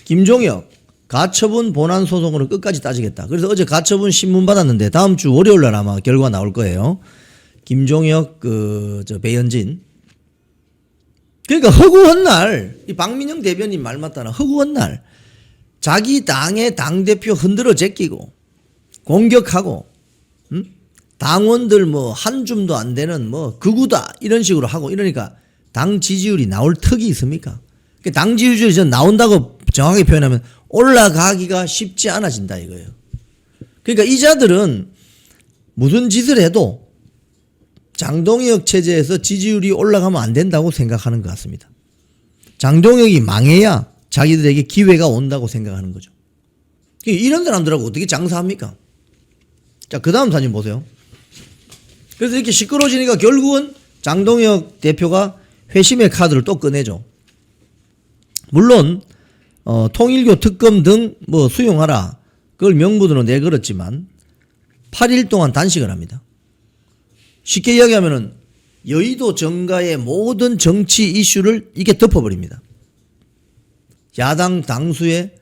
김종혁 가처분 본안 소송으로 끝까지 따지겠다. 그래서 어제 가처분 신문 받았는데 다음 주 월요일 날 아마 결과 나올 거예요. 김종혁 배현진. 그러니까 허구한 날, 이 박민영 대변인 말 맞다나 허구한 날 자기 당의 당대표 흔들어 제끼고 공격하고 당원들 한 줌도 안 되는 극우다 이런 식으로 하고 이러니까 당 지지율이 나올 턱이 있습니까? 당 지지율이 전 나온다고 정확하게 표현하면 올라가기가 쉽지 않아진다 이거예요. 그러니까 이 자들은 무슨 짓을 해도 장동혁 체제에서 지지율이 올라가면 안 된다고 생각하는 것 같습니다. 장동혁이 망해야 자기들에게 기회가 온다고 생각하는 거죠. 이런 사람들하고 어떻게 장사합니까? 자, 그 다음 사진 보세요. 그래서 이렇게 시끄러워지니까 결국은 장동혁 대표가 회심의 카드를 또 꺼내죠. 물론 통일교 특검 등 수용하라 그걸 명분으로 내걸었지만 8일 동안 단식을 합니다. 쉽게 이야기하면은 여의도 정가의 모든 정치 이슈를 이게 덮어버립니다. 야당 당수의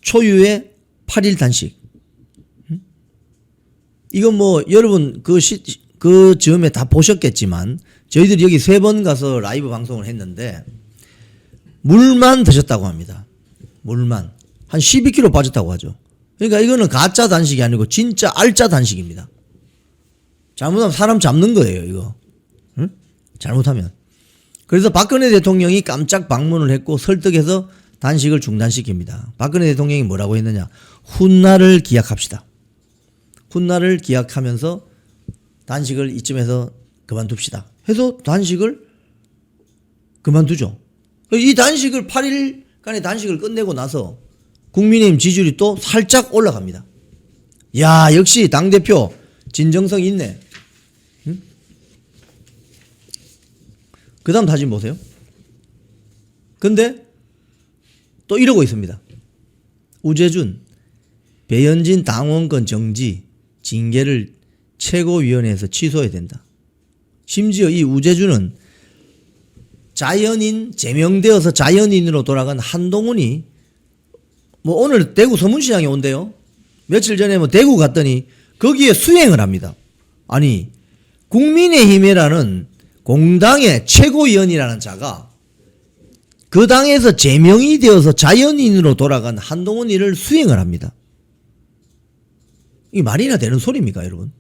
초유의 8일 단식. 이건 여러분 그 즈음에 다 보셨겠지만 저희들이 여기 3번 가서 라이브 방송을 했는데 물만 드셨다고 합니다. 물만. 한 12kg 빠졌다고 하죠. 그러니까 이거는 가짜 단식이 아니고 진짜 알짜 단식입니다. 잘못하면 사람 잡는 거예요, 이거. 응? 잘못하면. 그래서 박근혜 대통령이 깜짝 방문을 했고 설득해서 단식을 중단시킵니다. 박근혜 대통령이 뭐라고 했느냐. 훗날을 기약합시다. 훗날을 기약하면서 단식을 이쯤에서 그만둡시다. 해서 단식을 그만두죠. 이 단식을 8일간의 단식을 끝내고 나서 국민의힘 지지율이 또 살짝 올라갑니다. 야, 역시 당대표 진정성 있네. 응? 그 다음 사진 보세요. 근데 또 이러고 있습니다. 우재준, 배현진 당원권 정지, 징계를 최고위원회에서 취소해야 된다. 심지어 이 우재준은 자연인, 제명되어서 자연인으로 돌아간 한동훈이 뭐 오늘 대구 서문시장에 온대요. 며칠 전에 뭐 대구 갔더니 거기에 수행을 합니다. 아니, 국민의힘이라는 공당의 최고위원이라는 자가 그 당에서 제명이 되어서 자연인으로 돌아간 한동훈 일을 수행을 합니다. 이게 말이나 되는 소리입니까, 여러분?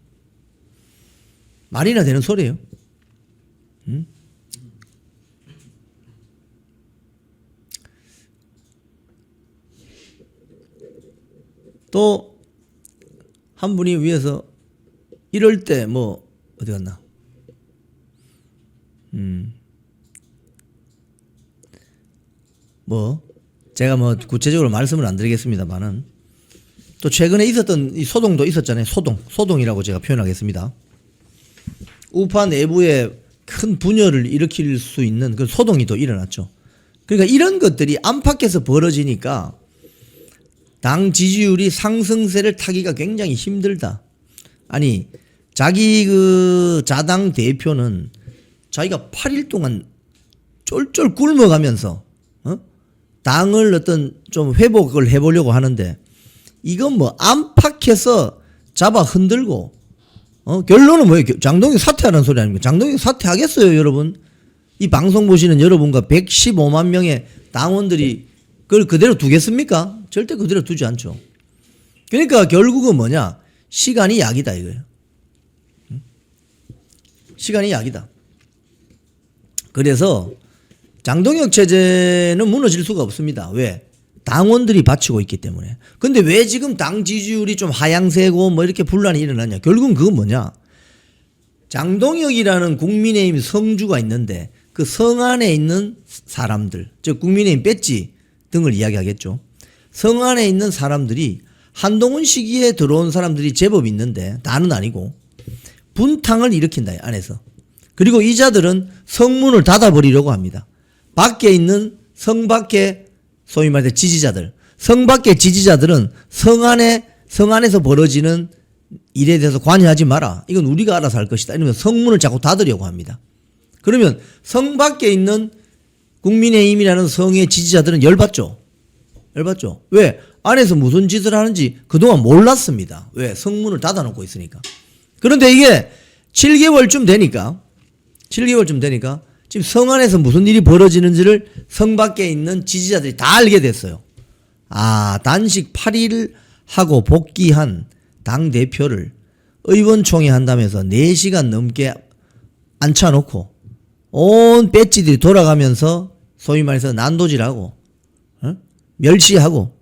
말이나 되는 소리예요. 또 한 분이 위에서 이럴 때 뭐 어디 갔나? 뭐 제가 뭐 구체적으로 말씀을 안 드리겠습니다만은 또 최근에 있었던 이 소동도 있었잖아요. 소동이라고 제가 표현하겠습니다. 우파 내부에 큰 분열을 일으킬 수 있는 그 소동이 또 일어났죠. 그러니까 이런 것들이 안팎에서 벌어지니까 당 지지율이 상승세를 타기가 굉장히 힘들다. 아니, 자기 그 자당 대표는 자기가 8일 동안 쫄쫄 굶어가면서 당을 어떤 좀 회복을 해보려고 하는데 이건 뭐 안팎에서 잡아 흔들고 결론은 뭐예요? 장동혁 사퇴하는 소리 아닙니까? 장동혁 사퇴하겠어요, 여러분? 이 방송 보시는 여러분과 115만 명의 당원들이 그걸 그대로 두겠습니까? 절대 그대로 두지 않죠. 그러니까 결국은 뭐냐? 시간이 약이다 이거예요. 시간이 약이다. 그래서 장동혁 체제는 무너질 수가 없습니다. 왜? 당원들이 바치고 있기 때문에. 근데 왜 지금 당 지지율이 좀 하향세고 뭐 이렇게 분란이 일어나냐? 결국은 그건 뭐냐? 장동혁이라는 국민의힘 성주가 있는데 그 성 안에 있는 사람들, 즉 국민의힘 배지 등을 이야기하겠죠. 성 안에 있는 사람들이 한동훈 시기에 들어온 사람들이 제법 있는데 다는 아니고 분탕을 일으킨다 안에서. 그리고 이 자들은 성문을 닫아버리려고 합니다. 밖에 있는 성 밖에 소위 말해 지지자들, 성 밖의 지지자들은 성 안에서 벌어지는 일에 대해서 관여하지 마라. 이건 우리가 알아서 할 것이다. 이러면 성문을 자꾸 닫으려고 합니다. 그러면 성 밖에 있는 국민의힘이라는 성의 지지자들은 열받죠. 열받죠. 왜? 안에서 무슨 짓을 하는지 그동안 몰랐습니다. 왜? 성문을 닫아놓고 있으니까. 그런데 이게 7개월쯤 되니까 지금 성 안에서 무슨 일이 벌어지는지를 성 밖에 있는 지지자들이 다 알게 됐어요. 아, 단식 8일 하고 복귀한 당대표를 의원총회 한다면서 4시간 넘게 앉혀놓고 온 배지들이 돌아가면서 소위 말해서 난도질하고 멸시하고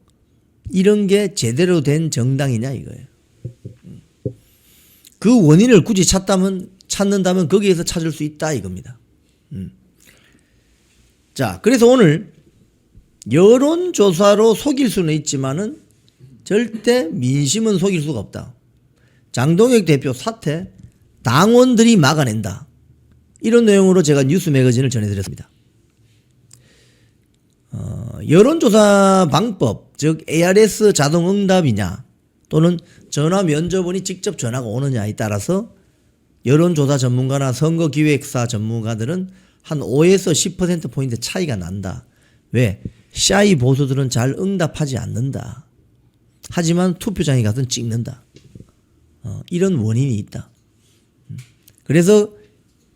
이런 게 제대로 된 정당이냐 이거예요. 그 원인을 굳이 찾는다면 거기에서 찾을 수 있다 이겁니다. 자, 그래서 오늘 여론조사로 속일 수는 있지만은 절대 민심은 속일 수가 없다. 장동혁 대표 사퇴 당원들이 막아낸다. 이런 내용으로 제가 뉴스 매거진을 전해드렸습니다. 여론조사 방법, 즉 ARS 자동응답이냐 또는 전화 면접원이 직접 전화가 오느냐에 따라서 여론조사 전문가나 선거기획사 전문가들은 한 5에서 10%포인트 차이가 난다. 왜? 샤이 보수들은 잘 응답하지 않는다. 하지만 투표장에 가서는 찍는다. 이런 원인이 있다. 그래서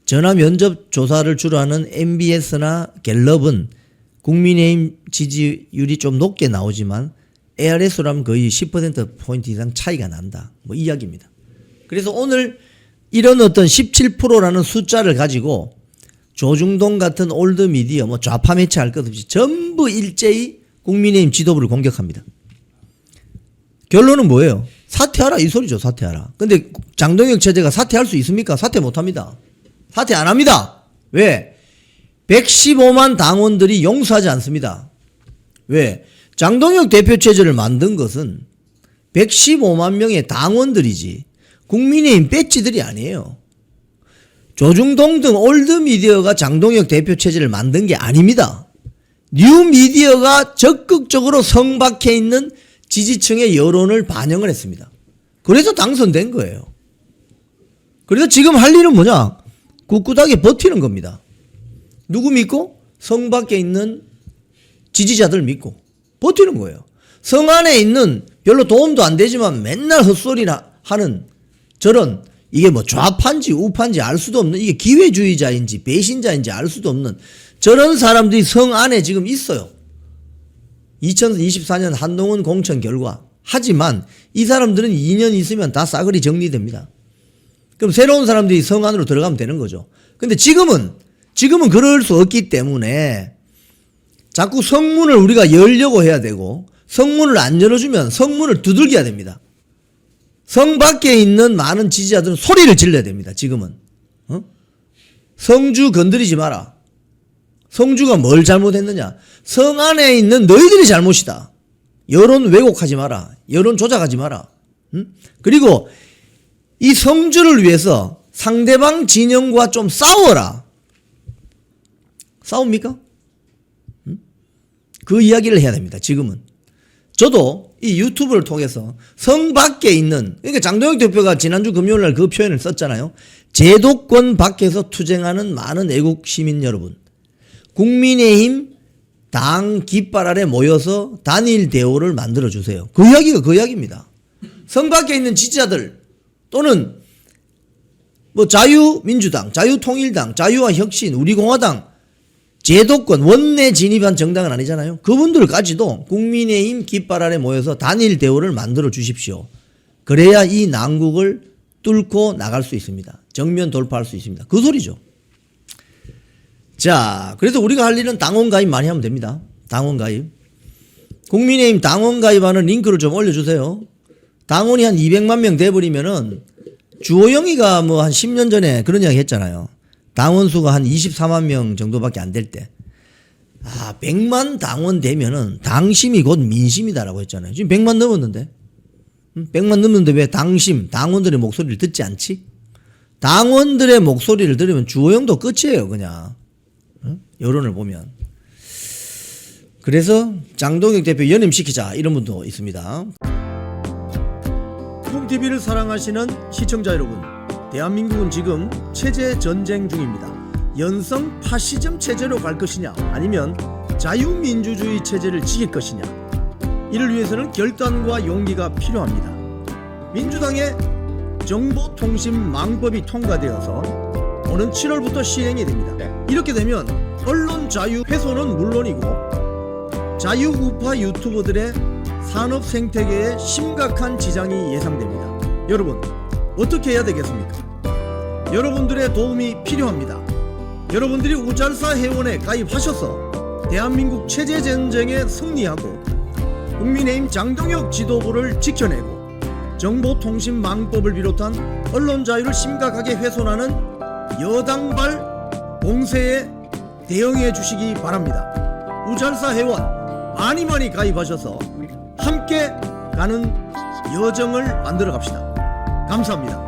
전화 면접 조사를 주로 하는 MBS나 갤럽은 국민의힘 지지율이 좀 높게 나오지만 ARS라면 거의 10%포인트 이상 차이가 난다. 뭐 이 이야기입니다. 그래서 오늘 이런 어떤 17%라는 숫자를 가지고 조중동 같은 올드미디어 뭐 좌파 매체할 것 없이 전부 일제히 국민의힘 지도부를 공격합니다. 결론은 뭐예요? 사퇴하라 이 소리죠. 사퇴하라. 근데 장동혁 체제가 사퇴할 수 있습니까? 사퇴 못합니다. 사퇴 안 합니다. 왜? 115만 당원들이 용서하지 않습니다. 왜? 장동혁 대표 체제를 만든 것은 115만 명의 당원들이지 국민의힘 배지들이 아니에요. 조중동 등 올드미디어가 장동혁 대표 체제를 만든 게 아닙니다. 뉴미디어가 적극적으로 성 밖에 있는 지지층의 여론을 반영을 했습니다. 그래서 당선된 거예요. 그래서 지금 할 일은 뭐냐? 꿋꿋하게 버티는 겁니다. 누구 믿고? 성 밖에 있는 지지자들 믿고 버티는 거예요. 성 안에 있는 별로 도움도 안 되지만 맨날 헛소리나 하는 저런, 이게 뭐 좌파인지 우파인지 알 수도 없는, 이게 기회주의자인지 배신자인지 알 수도 없는 저런 사람들이 성 안에 지금 있어요. 2024년 한동훈 공천 결과. 하지만 이 사람들은 2년 있으면 다 싸그리 정리됩니다. 그럼 새로운 사람들이 성 안으로 들어가면 되는 거죠. 근데 지금은 그럴 수 없기 때문에 자꾸 성문을 우리가 열려고 해야 되고, 성문을 안 열어주면 성문을 두들겨야 됩니다. 성 밖에 있는 많은 지지자들은 소리를 질러야 됩니다. 지금은. 성주 건드리지 마라. 성주가 뭘 잘못했느냐? 성 안에 있는 너희들이 잘못이다. 여론 왜곡하지 마라. 여론 조작하지 마라. 그리고 이 성주를 위해서 상대방 진영과 좀 싸워라. 싸웁니까? 그 이야기를 해야 됩니다. 지금은. 저도 이 유튜브를 통해서 성 밖에 있는, 그러니까 장동혁 대표가 지난주 금요일 날 그 표현을 썼잖아요. 제도권 밖에서 투쟁하는 많은 애국 시민 여러분, 국민의힘 당 깃발 아래 모여서 단일 대우를 만들어 주세요. 그 이야기가 그 이야기입니다. 성 밖에 있는 지지자들 또는 뭐 자유민주당, 자유통일당, 자유와혁신, 우리공화당, 제도권 원내 진입한 정당은 아니잖아요. 그분들까지도 국민의힘 깃발 아래 모여서 단일 대우를 만들어 주십시오. 그래야 이 난국을 뚫고 나갈 수 있습니다. 정면 돌파할 수 있습니다. 그 소리죠. 자, 그래서 우리가 할 일은 당원 가입 많이 하면 됩니다. 당원 가입. 국민의힘 당원 가입하는 링크를 좀 올려주세요. 당원이 한 200만 명 돼버리면은, 주호영이가 뭐 한 10년 전에 그런 이야기 했잖아요. 당원 수가 한 24만 명 정도밖에 안 될 때. 100만 당원 되면은 당심이 곧 민심이다라고 했잖아요. 지금 100만 넘었는데. 100만 넘는데 왜 당원들의 목소리를 듣지 않지? 당원들의 목소리를 들으면 주호영도 끝이에요, 그냥. 여론을 보면. 그래서 장동혁 대표 연임시키자, 이런 분도 있습니다. 콩TV를 사랑하시는 시청자 여러분, 대한민국은 지금 체제 전쟁 중입니다. 연성 파시즘 체제로 갈 것이냐, 아니면 자유민주주의 체제를 지킬 것이냐, 이를 위해서는 결단과 용기가 필요합니다. 민주당의 정보통신망법이 통과되어서 오는 7월부터 시행이 됩니다. 이렇게 되면 언론 자유 훼손은 물론이고 자유우파 유튜버들의 산업 생태계에 심각한 지장이 예상됩니다. 여러분, 어떻게 해야 되겠습니까? 여러분들의 도움이 필요합니다. 여러분들이 우잘사 회원에 가입하셔서 대한민국 체제 전쟁에 승리하고 국민의힘 장동혁 지도부를 지켜내고 정보통신망법을 비롯한 언론 자유를 심각하게 훼손하는 여당발 공세에 대응해 주시기 바랍니다. 우잘사 회원 많이 가입하셔서 함께 가는 여정을 만들어 갑시다. 감사합니다.